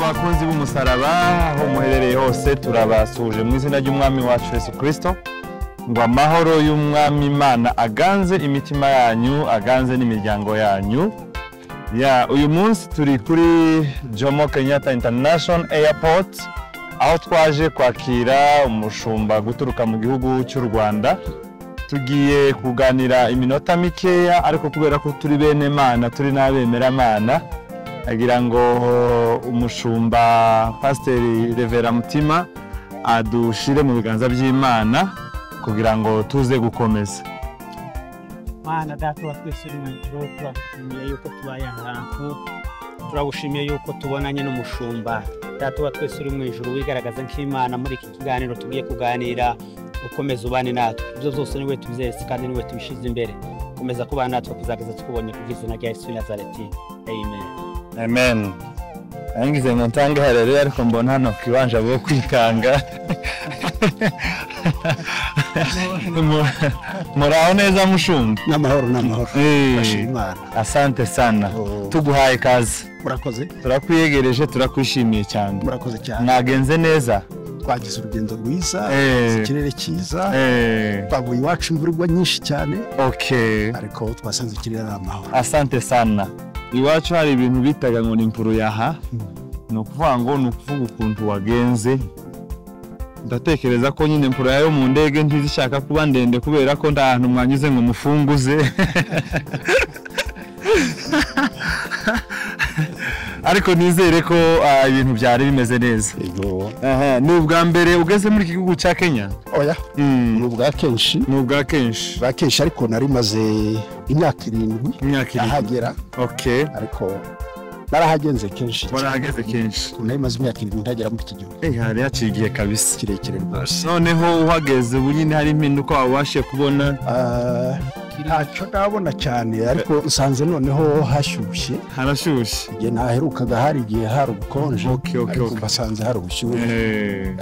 bakunzi b'umusaraba aho muherereye hose turabasuje mu izina ry'umwami wacu Yesu Kristo ngo amahoro y'umwami Imana aganze imitima yanyu aganze n'imiryango yanyu. Uyu munsi turi kuri Jomo Kenyatta International Airport aho twaje kwakira umushumba guturuka mu gihugu cy'u Rwanda. Tugiye kuganira iminota mikeya ariko kubera ko turi bene Mana turi n'abemera Mana agira ngo umushumba Pasiteri Revera Mutima adushire mu biganza by'Imana kugira ngo tuze gukomeza. Mana data wa twese uri mu ijuru, turagushimiye yuko tubaye ahantu, turagushimiye yuko tubonanye n'umushumba data wa twese uri mu ijuru wigaragaza nk'Imana muri iki kiganiro tugiye kuganira. Ukomeza ubane natwe, ibyo byose niwe tuzese kandi niwe tubishize imbere. Komeza kubana natwe kuzageza tukubonye ku izina rya Yesu Nazareti. Amen. Amen. Angize ntange harere ariko mbona hano kibanja bwo kwikanga. Muraho neza mushumba. N'amahoro. Bashimana. Asante sana. Tuguhaye kazi. Murakoze. Turakwiyegereje turakwishimiye cyane. Murakoze cyane. Mwagenze neza. Twagize urugendo rwiza, ikirere cyiza, twavuye iwacu imvura nyinshi cyane. Okay. Ariko twasanze ikirere ari amahoro. Asante sana. Iwacu hari ibintu bitaga ngo ni impuru yaha. No kuvuga ngo ni ukuvuga ukuntu wagenze. Ndatekereza ko nyine impuru yayo mu ndege ntizishaka kuba ndende kubera ko ndahantu mwanyuze ngo mufunguze. Ariko nizere ko ibintu byari bimeze neza. Ni ubwa mbere ugeze muri iki gihugu cya Kenya? Oya. Ni ubwa kenshi. Bwa kenshi ariko nari maze imyaka 7 ahagera. Okay. Ariko narahagenze kenshi. Warahageze kenshi. Nari maze imyaka 7 ntagera muri iki gihugu. Hari yacigiye kabisa. Kirekire rwose. Noneho uhageze ubu nyine hari impinduka wabashe kubona? Ntacyo ndabona cyane ariko nsanze noneho hashyushye. Harashyushye. Igihe naherukaga hari igihe hari ubukonje. Okay. Ariko basanze hari ubushyuhe.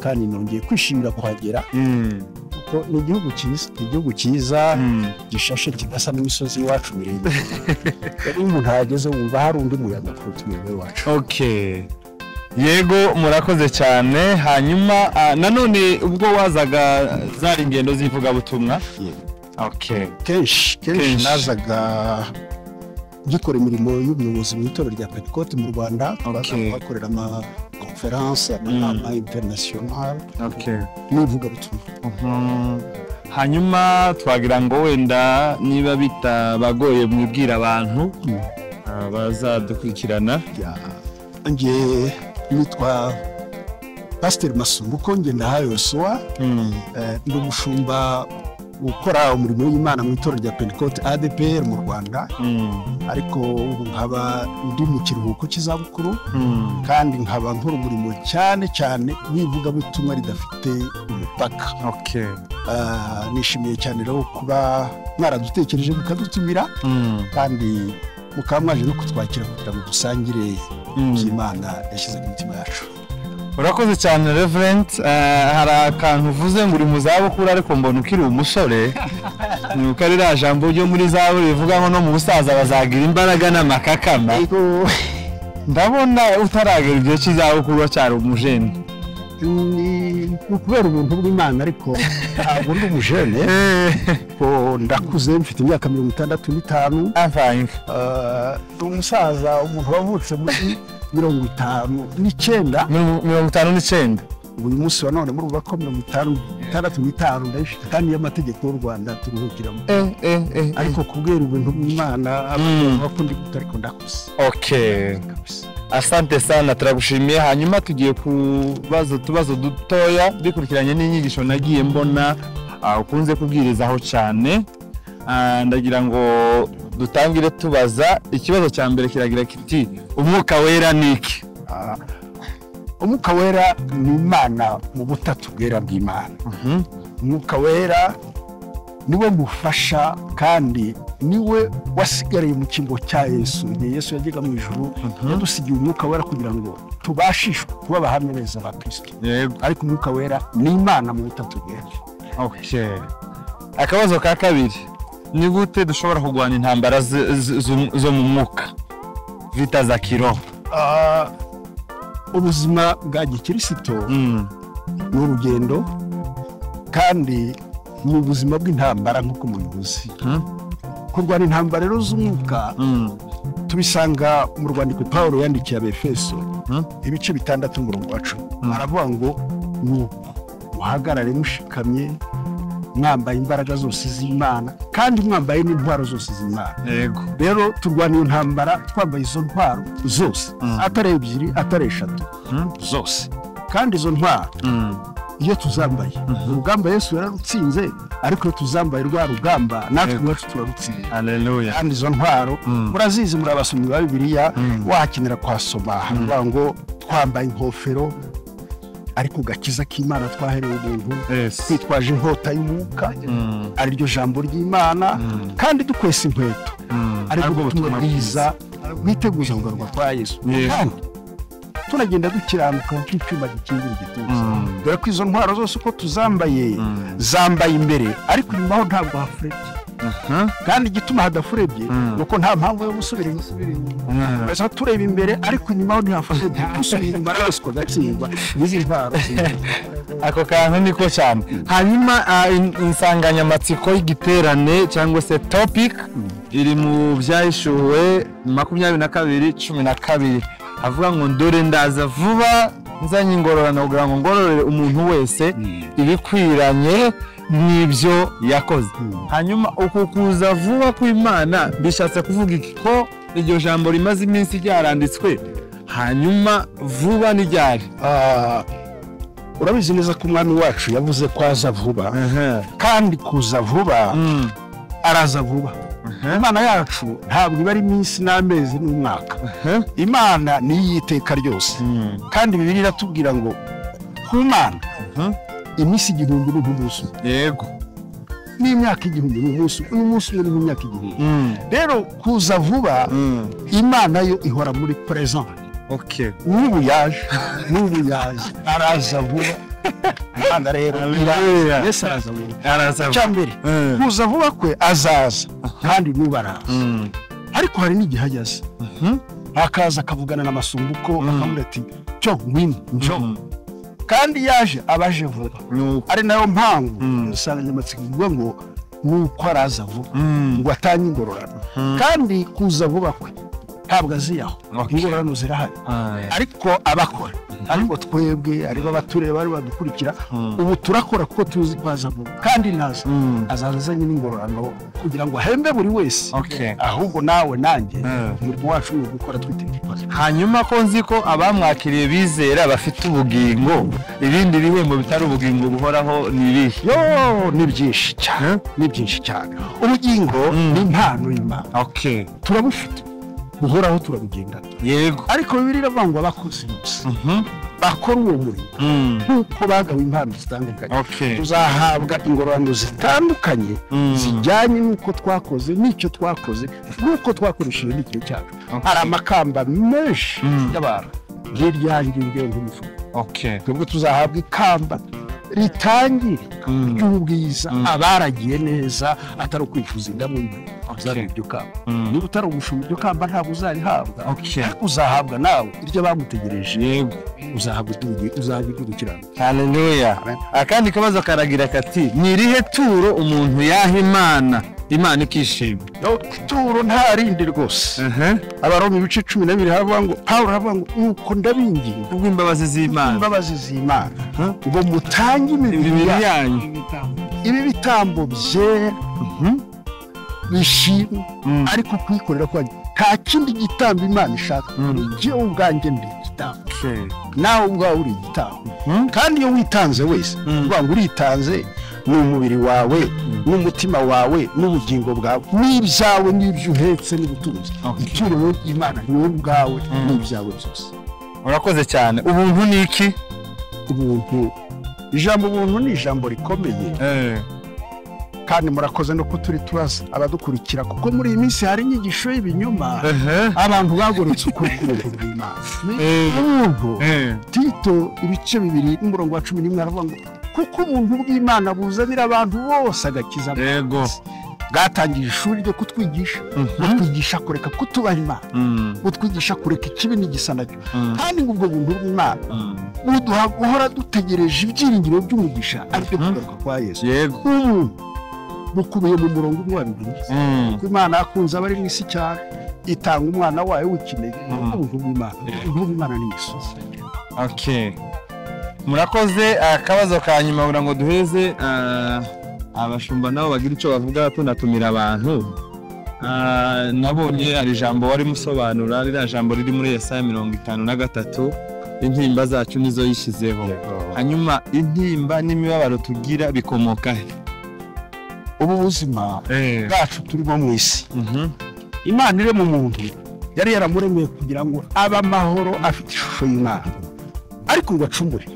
Kandi nongeye kwishimira kuhagera. Kuko ni igihugu cyiza, gishashe kigasa n'imisozi iwacu miremire. Iyo umuntu ahageze wumva hari undi muyaga kuruta umubiri wacu. Okay. Yego murakoze cyane. Hanyuma nanone ubwo wazaga zari ingendo z'ivugabutumwa? Okay. Kenshi nazaga gikora imirimo y'ubuyobozi mu itorero rya Pentecote mu Rwanda. Bakorera ama conference ama international. Okay. N'ivugabutumwa. Hanyuma twagira ngo wenda niba bitabagoye mwibwira abantu bazadukurikirana. Nge nitwa Pasiteri Masumbuko Ngendahayo Yosuwa. Ndi umushumba ukora umurimo w'Imana mu itorero rya Pentecote ADPR mu Rwanda. Ariko ubu nkaba ndi mu kiruhuko cy'izabukuru kandi nkaba nkora umurimo cyane w'ivugabutumwa ridafite umupaka. Okay. Nishimiye cyane rero kuba mwaradutekereje mukadutumira kandi mukaba mwaje no kutwakira kugira ngo dusangire by'Imana yashyize mu mitima yacu. Urakoze cyane Reverend. Hari akantu uvuze ngo uri mu zabukuru ariko mbona ukiri umusore. Ni uko ari ra jambo ryo muri zaburi rivuga ngo no mu busaza bazagira imbaraga n'amakakama. Ndabona utaragera igihe cy'izabukuru cyari umujene. Ni kubera ubuntu bw'Imana ariko ntabwo ndi umujene. Ko ndakuze mfite imyaka 65. Afanye. Umusaza umuntu wavutse muri 59. Uyu munsi wa none muri ubako 55 ndayifite kandi y'amategeko y'u Rwanda turuhukiramo. Ariko kubwira ubuntu bw'Imana abakundi ariko ndakuze. Okay. Asante sana turagushimiye. Hanyuma tugiye kubazo tubazo dutoya bikurikiranye n'inyigisho nagiye mbona ukunze kubwirizaho cyane. Ndagira ngo dutangire tubaza ikibazo cya mbere kiragira kiti umwuka wera niki? Umwuka wera ni Imana mu butatu bwera bw'Imana. Umwuka wera niwe mufasha kandi niwe wasigariye mu kimbo cya Yesu. Yesu yagiga mu ijuru yadusigiye umwuka wera kugira ngo tubashishwe kuba abahamya beza ba Kristo. Ariko umwuka wera ni Imana mu butatu bwera. Okay. Akabazo ka kabiri, ni gute dushobora kurwana intambara zo mu mwuka? Vita za kiroho. ubuzima bwa gikristo ni urugendo kandi ni ubuzima bw'intambara nk'uko mubivuze. Kurwana intambara rero z'umwuka tubisanga mu rwandiko Pawulo yandikiye Abefeso ibice 6 umurongo wa 10. Aravuga ngo muhagarare mushikamye mwambaye imbaraga zose z'Imana kandi mwambaye n'intwaro zose z'Imana. Yego. Rero turwana iyo ntambara twambaye izo ntwaro zose, atari ebyiri atari eshatu, zose. Kandi izo ntwaro iyo tuzambaye urugamba Yesu yararutsinze, ariko tuzambaye rwa rugamba natwe mwacu turarutsinze. Haleluya. Kandi izo ntwaro murazizi, muri abasomyi ba Bibiliya wakenera kwasoma havuga ngo twambaye inkofero ariko gakiza k'Imana twaherewe ubuntu, twitwaje inkota y'umwuka ari ryo jambo ry'Imana, kandi dukwesa inkweto ariko ubutumwa bwiza bwiteguza kugaruka kwa Yesu. Kandi tunagenda dukiranuka nk'icyuma gikingira igituza. Dore ko izo ntwaro zose uko tuzambaye zambaye imbere, ariko inyuma ho ntabwo hafurebye. Kandi igituma hadafurebye nuko nta mpamvu yo gusubira inyuma. Basa tureba imbere ariko inyuma ho ntihafurebye. Gusubira inyuma rasiko gatsindwa n'izi ntwaro. Ako kantu niko cyane. Hanyuma insanganyamatsiko y'igiterane cyangwa se topic iri mu byahishuwe 22:12. Avuga ngo ndore ndaza vuba nzanye ingororano kugira ngo ngororere umuntu wese ibikwiranye n'ibyo yakoze. Hanyuma uko kuza vuba kw'Imana bishatse kuvuga iki? Ko iryo jambo rimaze iminsi ryaranditswe, hanyuma vuba ni ryari? Urabizi neza ko umwami wacu yavuze ko aza vuba, kandi kuza vuba araza vuba. Imana yacu ntabwo iba ari iminsi n'amezi n'umwaka. Imana ni iy'iteka ryose, kandi Bibiliya iratubwira ngo ku Mana iminsi 1000 ni umunsi. Yego. N'imyaka 1000 ni umunsi. Umunsi umwe ni imyaka 1000. Rero kuza vuba Imana yo ihora muri present. Okay. N'ubu yaje araza vuba. Imana rero Yesu araza vuba. Cyambere kuza vuba kwe azaza kandi nubaraza. Ariko hari n'igihe hageze akaza akavugana n'amasumbuko akamubwira ati cyo ngwino njo, kandi yaje abaje vuba. Ari nayo mpamvu insanganyamatsiko ivuga ngo nuko araza vuba ngo atanye ingororano. Kandi kuza vuba kwe ntabwo aziyaho, ingororano zirahari, ariko abakora, ariko twebwe aribo batureba bari badukurikira ubu turakora kuko tuzi kwaza vuba. Kandi naza azazanye n'ingororano kugira ngo ahembe buri wese. Ahubwo nawe nanjye umurimo wacu ni gukora twiteguye. Hanyuma ko nzi ko abamwakiriye bizera bafite ubugingo, ibindi bihembo bitari ubugingo buhoraho ni ibihe? Yo, ni byinshi cyane, ni byinshi cyane. Ubugingo ni impano y'Imana. Turabufite buhoraho, turabugendana. Yego. Ariko Bibiliya iravuga ngo abakozi bose bakora uwo murimo nk'uko bagawe impano zitandukanye, tuzahabwa ingororano zitandukanye zijyanye n'uko twakoze n'icyo twakoze n'uko twakoresheje n'igihe cyacu. Hari amakamba menshi y'abantu nk'iryanjye nk'umufuka. Twebwe tuzahabwa ikamba ritangira ry'ubwiza abaragiye neza, atari ukwifuza indamu y'ibyo kamba. Niba utari umushumba iryo kamba ntabwo uzarihabwa, uzahabwa nawe iryo bamutegereje. Yego. Uzahabwa gukiranuka. Haleluya. Akandi kabazo karagira kati ni irihe turo umuntu yaha Imana ikishima? Turo nta rindi rwose. Abaroma ibice 12 haravuga ngo Pawulo aravuga ngo nuko ndabinginga kubw'imbabazi z'Imana ngo mutange imibiri yanyu ibi bitambo byera bishimwe, ariko kwikorera kwa nta kindi gitambo Imana ishaka. Jewe ubwanjye ndi igitambo, nawe ubwawe uri igitambo. Kandi iyo witanze wese uvuga ngo uritanze n'umubiri wawe n'umutima wawe n'ubugingo bwawe n'ibyawe n'ibyo uhetse n'ubutunzi. Ituro ry'Imana ni ubwawe n'ibyawe byose. Urakoze cyane. Ubuntu ni iki? Ubuntu, ijambo ubuntu ni ijambo rikomeye. Kandi murakoze no kuturi tubaza abadukurikira, kuko muri iyi minsi hari inyigisho y'ibinyoma abantu bagoretse ukuri kw'Imana. Ubuntu, Tito ibice 2 n'umurongo wa 11 aravuga ngo kuko ubuntu bw'Imana buzanira abantu bose agakiza. Yego. bwatangije ishuri ryo kutwigisha butwigisha kureka kutubaha Imana butwigisha kureka ikibi n'igisa nacyo kandi ubwo buntu bw'Imana buduha guhora dutegereje ibyiringiro by'umugisha aribyo kugaruka kwa Yesu yego bukubiye mu murongo wa Bibiliya ko Imana yakunze abari mu isi cyane itanga umwana wayo w'ikinege ubuntu bw'Imana ni imisozi. Okay, murakoze. Akabazo ka nyuma kugira ngo duheze abashumba nabo bagira icyo bavuga tunatumira abantu. Nabonye ari ijambo wari musobanura rira jambo riri muri Yesaya 53 intimba zacu nizo yishizeho. Hanyuma intimba n'imibabaro tugira bikomoka he? Ubu buzima bwacu turimo mu isi Imana ire mu muntu yari yaramuremeye kugira ngo aba amahoro afite ishusho y'Imana ariko ngo acumure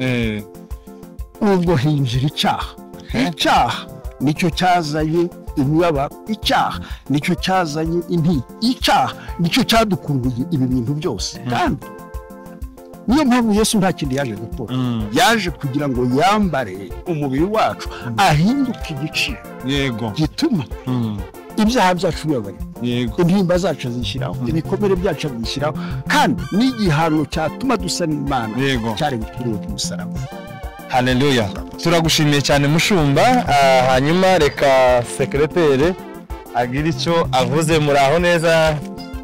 ubwo hinjira icyaha nicyo cyazanye imibabaro, icyaha nicyo cyazanye intimba, icyaha nicyo cyadukuruye ibi bintu byose kandi niyo mpamvu Yesu nta kindi yaje gukora yaje kugira ngo yambare umubiri wacu ahinduke igiciro yego gituma ibyaha byacu bibabare yego intimba zacu zishyiraho ibikomere byacu bishyiraho kandi n'igihano cyatuma dusa n'Imana cyari gukuriwe ku musaraba. Haleluya, turagushimiye cyane mushumba. Hanyuma reka sekreteri agira icyo avuze. Muraho neza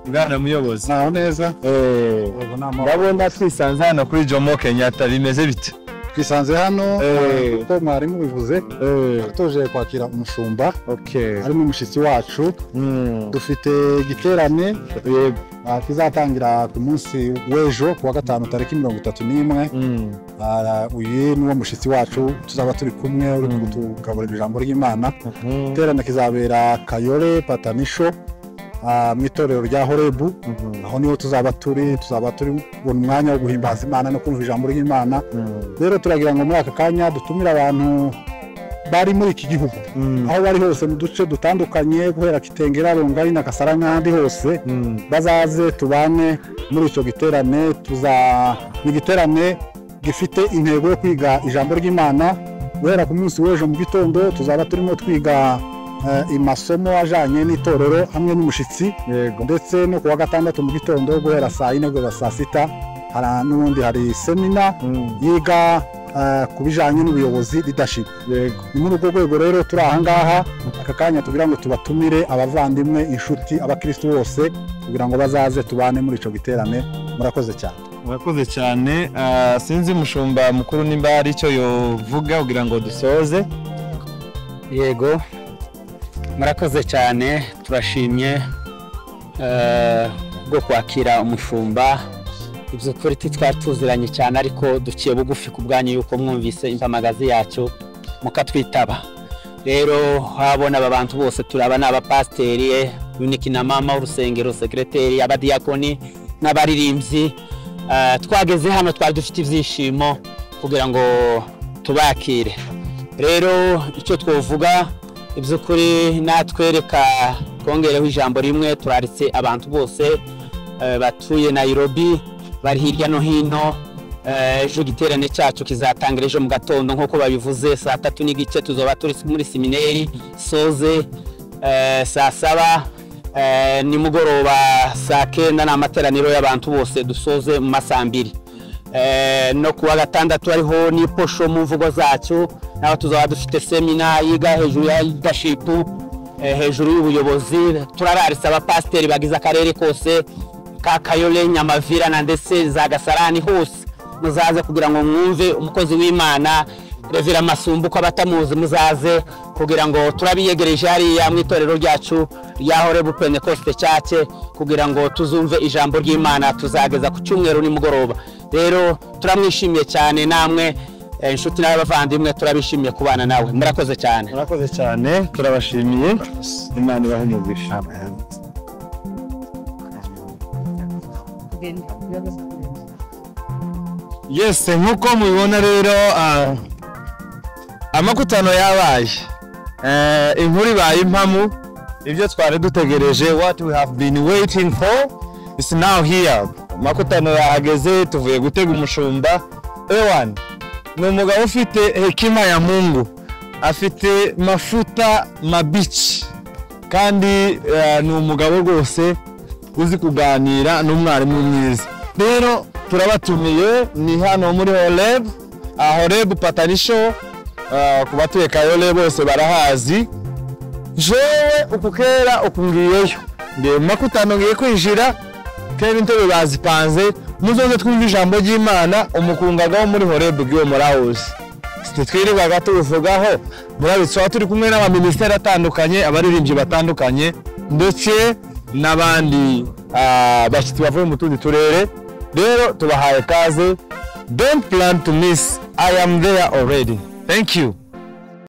bwana muyobozi? Naho neza. Ndabona twisanze hano kuri Jomo Kenyatta, bimeze bite? Twisanze hano kuko mwarimu bivuze tuje kwakira umushumba harimo umushyitsi wacu. Dufite igiterane kizatangira ku munsi w'ejo kuwa gatanu tariki 31. Uyu ni wo mushyitsi wacu tuzaba turi kumwe uri kutugaburira ijambo ry'Imana. Igiterane kizabera Kayole Patanisho mu itorero rya Horebu. Aho niho tuzaba turi umwanya wo guhimbaza Imana no kumva ijambo ry'Imana. Rero turagira ngo muri aka kanya dutumira abantu bari muri iki gihugu aho bari hose mu duce dutandukanye guhera Kitengera, Rongai na Kasara n'ahandi hose bazaze tubane muri icyo giterane. Ni igiterane gifite intego yo kwiga ijambo ry'Imana. Guhera ku munsi w'ejo mu gitondo tuzaba turimo twiga amasomo ajanye n'itorero hamwe n'umushitsi ndetse no kuwa gatandatu mu gitondo guhera saa 4 kugeza saa 6 n'ubundi hari semina yiga ku bijanye n'ubuyobozi leadership. Ni muri urwo rwego rero turi aha ngaha aka kanya tugira ngo tubatumire abavandimwe, inshuti, abakristo bose kugira ngo bazaze tubane muri ico giterane. Murakoze cyane. Murakoze cyane. Sinzi mushumba mukuru nimba ari icyo yovuga kugira ngo dusoze. Yego, murakoze cyane. Turashimye bwo kwakira umushumba. Ibyo kuri twari tuziranye cyane ariko duciye bugufi ku bwanyu yuko mwumvise impamagazi yacu mukatwitaba. Rero habona abantu bose turaba n'abapasteri, Uniki na mama urusengero, sekreteri, abadiakoni n'abaririmbyi. Twageze hano twari dufite ibyishimo kugira ngo tubakire. Rero icyo twovuga ibyo kuri natwereka kongereho ijambo rimwe. Turaritse abantu bose batuye Nairobi bari hirya no hino. Ejo giterane cyacu kizatangira ejo mu gatondo nk'uko babivuze saa 3 n'igice. Tuzoba turi muri seminari soze saa 7 ni mugoroba saa 9 n'amateraniro y'abantu bose dusoze mu masaa 2. No kuwa gatandatu ariho ni posho mu mvugo zacu naho tuzoba dufite semina yiga hejuru ya leadership, hejuru y'ubuyobozi. Turararitse abapasteri bagize akarere kose ka Kayole, Nyamavira na ndetse za Gasarani hose muzaze kugira ngo mwumve umukozi w'Imana Revera Masumbu ko abatamuzi muzaze kugira ngo turabiyegereje hariya mu itorero ryacu rya Horebu Pentecoste Church kugira ngo tuzumve ijambo ry'Imana. Tuzageza ku cyumweru ni mugoroba. Rero turamwishimiye cyane, namwe inshuti n'abavandimwe turabishimiye kubana nawe. Murakoze cyane. Murakoze cyane, turabashimiye. Imana ibahe umugisha. Yes, nkuko mubibona rero amakutano yabaye inkuru ibaye impamu. Ibyo twari dutegereje, what we have been waiting for is now here. Makutano yahageze, tuvuye gutega umushumba. Ewan ni umugabo ufite hekima ya Mungu, afite mafuta mabichi kandi ni umugabo rwose uzi kuganira n'umwarimu mwiza. Rero turabatumiye ni hano muri Horeb Patanisho, ku batuye Kayole bose barahazi. Jewe ukukera ukungiyeyo ngiye makutano ngiye kwinjira kera intebe bazipanze muzoze twumva ijambo ry'Imana umukungagaho muri Horeb giwe murahose. Twiriwe gatuvugaho murabitswa turi kumwe n'abaministeri atandukanye, abaririmbyi batandukanye ndetse n'abandi bashyitsi bavuye mu tundi turere. Rero tubahaye kaze. Don't plan to miss. I am there already. Thank you.